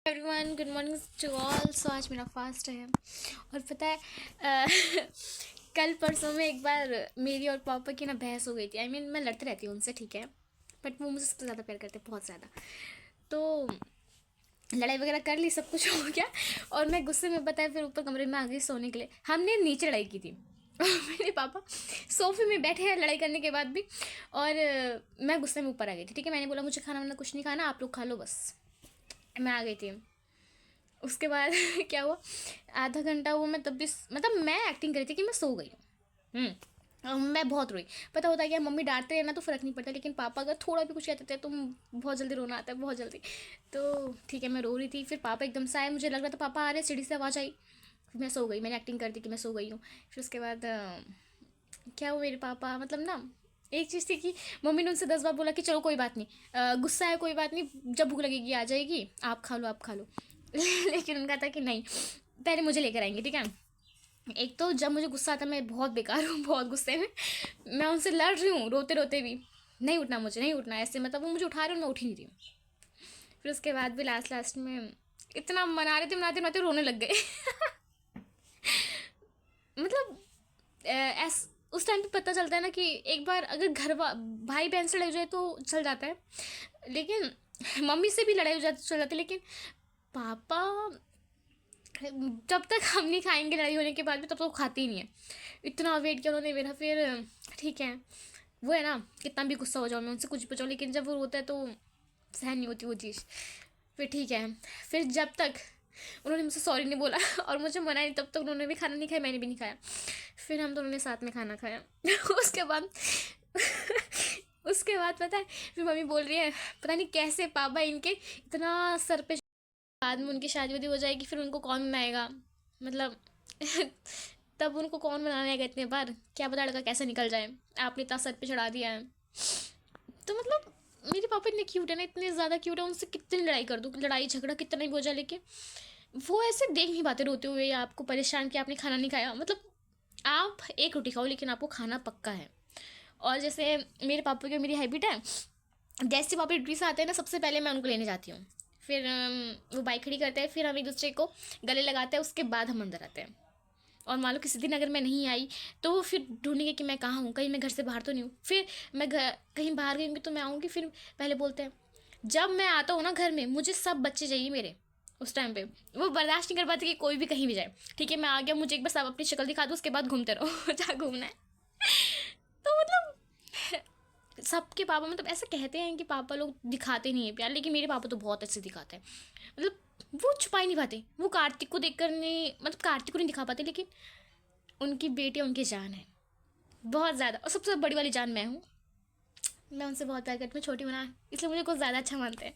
Everyone, good morning to all. So आज मेरा fast है और पता है कल परसों में एक बार मेरी और पापा की ना बहस हो गई थी। मैं लड़ती रहती हूँ उनसे, ठीक है, बट वो मुझे सबसे ज़्यादा प्यार करते हैं, बहुत ज़्यादा। तो लड़ाई वगैरह कर ली, सब कुछ हो गया और मैं गुस्से में बताया फिर ऊपर कमरे में आ गई सोने के लिए। हमने नीचे लड़ाई की थी और मेरे पापा सोफे में बैठे हैं लड़ाई करने के बाद भी, और मैं गुस्से में ऊपर आ गई थी। ठीक है, मैंने बोला मुझे खाना वाना कुछ नहीं खाना, आप लोग खा लो बस। मैं आ गई थी। उसके बाद क्या हुआ, आधा घंटा हुआ, मैं तब भी मतलब मैं एक्टिंग करी थी कि मैं सो गई हूँ। और मैं बहुत रोई। पता होता है क्या, मम्मी डांटते हैं ना तो फ़र्क नहीं पड़ता, लेकिन पापा अगर थोड़ा भी कुछ कहते थे तो बहुत जल्दी रोना आता है, बहुत जल्दी। तो ठीक है, मैं रो रही थी, फिर पापा एकदम से आए, मुझे लग रहा था पापा आ रहे, सीढ़ी से आवाज़ आई, फिर मैं सो गई। मैंने एक्टिंग कर दी कि मैं सो गई हूँ। फिर उसके बाद क्या हुआ, मेरे पापा मतलब ना, एक चीज़ थी कि मम्मी ने उनसे 10 बार बोला कि चलो कोई बात नहीं, गुस्सा है कोई बात नहीं, जब भूख लगेगी आ जाएगी, आप खा लो आप खा लो। लेकिन उनका था कि नहीं, पहले मुझे लेकर आएंगे, ठीक है। एक तो जब मुझे गुस्सा आता मैं बहुत बेकार हूँ, बहुत गुस्से में मैं उनसे लड़ रही हूँ, रोते रोते भी, नहीं उठना मुझे, नहीं उठना, ऐसे मतलब वो मुझे उठा रहे हो, मैं उठ ही नहीं रही हूँ। फिर उसके बाद भी लास्ट लास्ट में इतना मना रहे थे, मनाते मनाते रोने लग गए। मतलब ऐस उस टाइम पे पता चलता है ना कि एक बार अगर भाई बहन से लड़ जाए तो चल जाता है, लेकिन मम्मी से भी लड़ाई हो जाती, चल जाती है, लेकिन पापा जब तक हम नहीं खाएंगे लड़ाई होने के बाद भी, तब तक वो खाते ही नहीं है। इतना वेट किया उन्होंने मेरा। फिर ठीक है, वो है ना, कितना भी गुस्सा हो जाओ, मैं उनसे कुछ भी बचाऊँ, लेकिन जब वो रोता है तो सहन नहीं होती वो चीज़। फिर ठीक है, फिर जब तक उन्होंने मुझसे सॉरी नहीं बोला और मुझे मना नहीं, तब तक उन्होंने भी खाना नहीं खाया, मैंने भी नहीं खाया। फिर हम दोनों ने साथ में खाना खाया। उसके बाद उसके बाद पता है, फिर मम्मी बोल रही है पता नहीं कैसे पापा इनके इतना सर पे, बाद में उनकी शादी वादी हो जाएगी, फिर उनको कौन बनाएगा, मतलब तब उनको कौन बनाने आएगा इतने बार, क्या पता लड़का कैसे निकल जाए, आपने इतना सर पे चढ़ा दिया है। तो मतलब मेरे पापा इतने क्यूट है ना, इतने ज़्यादा क्यूट है, उनसे कितनी लड़ाई कर दूँ, लड़ाई झगड़ा कितना भी हो जाए, लेकिन वो ऐसे देख नहीं पाते रोते हुए या आपको परेशान कि आपने खाना नहीं खाया। मतलब आप एक रोटी खाओ लेकिन आपको खाना पक्का है। और जैसे मेरे पापा की मेरी हैबिट है, जैसे पापा ड्यूटी से आते हैं ना, सबसे पहले मैं उनको लेने जाती हूँ। फिर वो बाइक खड़ी करते हैं, फिर हम एक दूसरे को गले लगाते हैं, उसके बाद हम अंदर आते हैं। और मान लो किसी दिन अगर मैं नहीं आई तो वो फिर ढूंढेंगे कि मैं कहाँ हूँ, कहीं मैं घर से बाहर तो नहीं हूँ। फिर मैं घर कहीं बाहर गई होंगी तो मैं आऊँगी, फिर पहले बोलते हैं, जब मैं आता हूँ ना घर में, मुझे सब बच्चे चाहिए मेरे। उस टाइम पे वो बर्दाश्त नहीं कर पाते कि कोई भी कहीं भी जाए। ठीक है, मैं आ गया, मुझे एक बार सब अपनी शक्ल दिखा दो, उसके बाद घूमते रहो जहाँ घूमना है। तो मतलब सबके पापा मतलब ऐसे कहते हैं कि पापा लोग दिखाते नहीं है प्यार, लेकिन मेरे पापा तो बहुत अच्छे दिखाते हैं। मतलब वो छुपा ही नहीं पाते, वो कार्तिक को देख कर नहीं, मतलब कार्तिक को नहीं दिखा पाते, लेकिन उनकी बेटी उनकी जान है, बहुत ज़्यादा। और सबसे बड़ी वाली जान मैं हूँ। मैं उनसे बहुत प्यार करती हूँ, छोटी बना इसलिए मुझे कुछ ज़्यादा अच्छा मानते हैं।